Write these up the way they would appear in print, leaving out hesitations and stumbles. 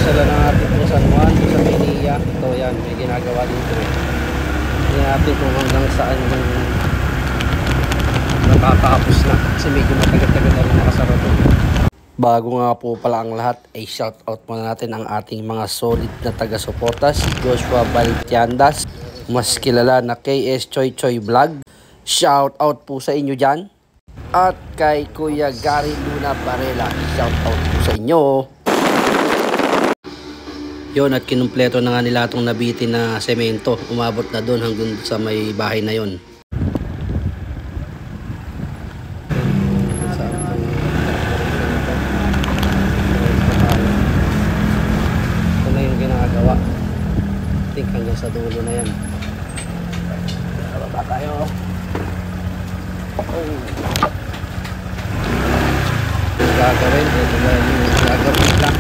Sala ng ating po San Juan sa Maynila. Ito yan, may ginagawa dito eh. Hindi natin kung hanggang saan yung nakakapos na kasi medyo matagal-tagal na rin nakasarado. Bago nga po pala ang lahat ay shoutout muna natin ang ating mga solid na taga-suporta, si Joshua Balitiandas, mas kilala na KS Choy Choy Vlog. Shoutout po sa inyo dyan. At kay Kuya Gary Luna Varela, shoutout po sa inyo. Yon, at kinumpleto na nga nila itong nabitin na semento. Umabot na doon hanggang sa may bahay na yon. Ito na yung ginagawa. I think hanggang sa dulo na yan. Baba tayo. Yung gagawin, ito na yung gagawin lang.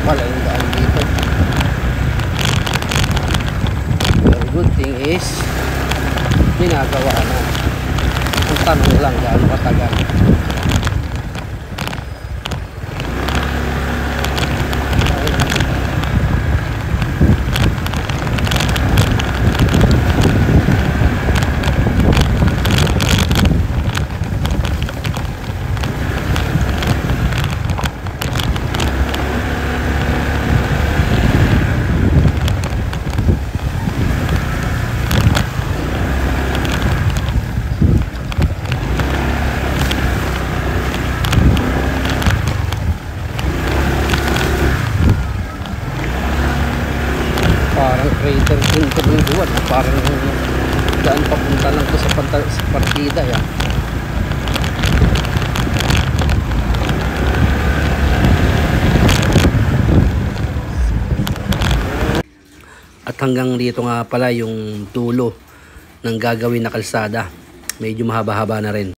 Pala yung daan dito. The good thing is ginagawa na. Ang tanong lang gaano katagal. Parang crater din ito ng buwan. Parang daan papunta lang ito sa partida yan. At hanggang dito nga pala yung dulo ng gagawin na kalsada. Medyo mahaba-haba na rin.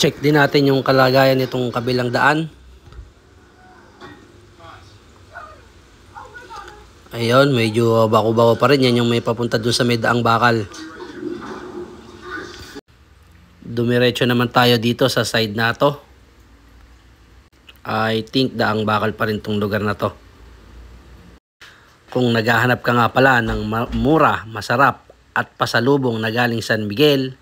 Check din natin yung kalagayan nitong kabilang daan. Ayun, medyo bako-bako pa rin. Yan yung may papunta dun sa may daang bakal. Dumiretso naman tayo dito sa side na to. I think daang bakal pa rin tong lugar na to. Kung naghahanap ka nga pala ng mura, masarap at pasalubong na galing San Miguel,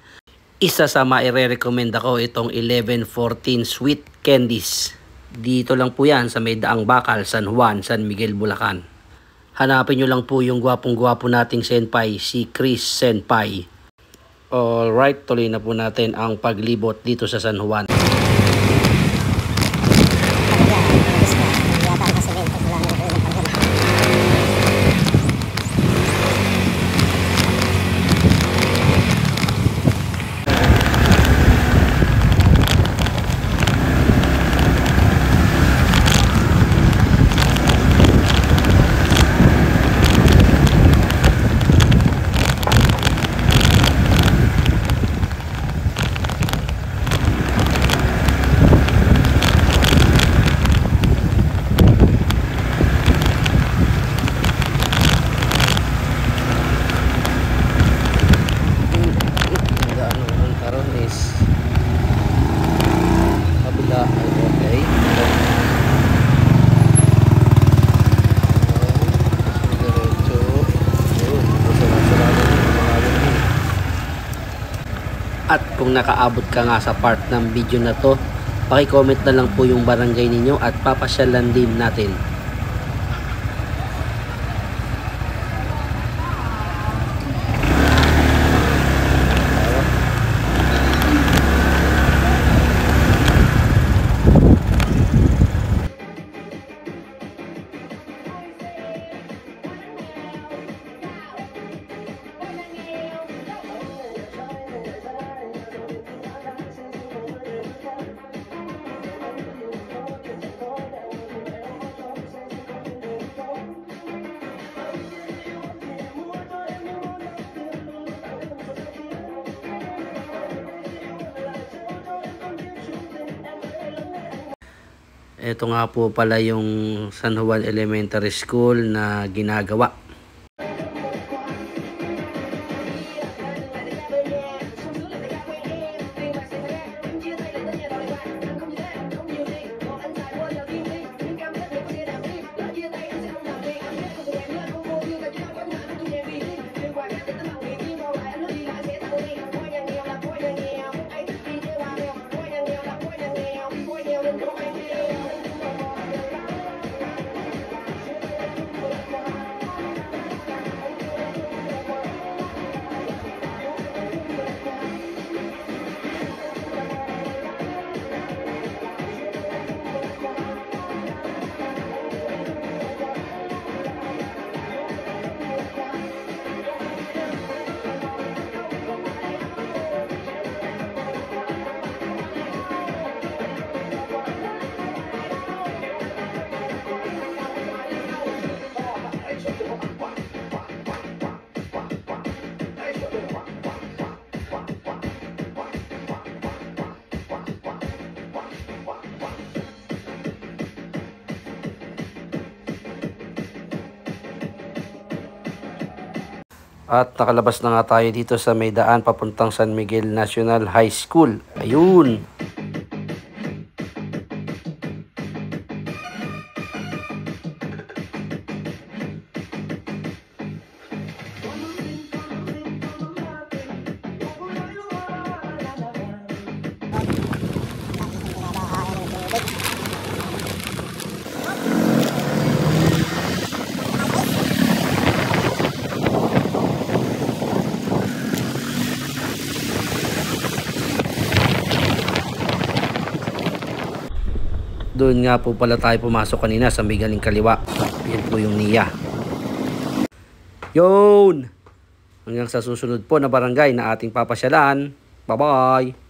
isa sa maire-recommend ako itong 1114 Sweet Candies. Dito lang po yan sa may daang bakal, San Juan, San Miguel, Bulacan. Hanapin nyo lang po yung gwapong-gwapo nating senpai, si Chris Senpai. Alright, tuloy na po natin ang paglibot dito sa San Juan. At kung nakaabot ka nga sa part ng video na to, paki-comment na lang po yung barangay ninyo at papasyalan din natin. Ito nga po pala yung San Juan Elementary School na ginagawa. At nakalabas na nga tayo dito sa may daan papuntang San Miguel National High School. Ayun! Doon nga po pala tayo pumasok kanina sa may galing kaliwa. Yan po yung NIA. Yun! Hanggang sa susunod po na barangay na ating papasyalan. Bye-bye!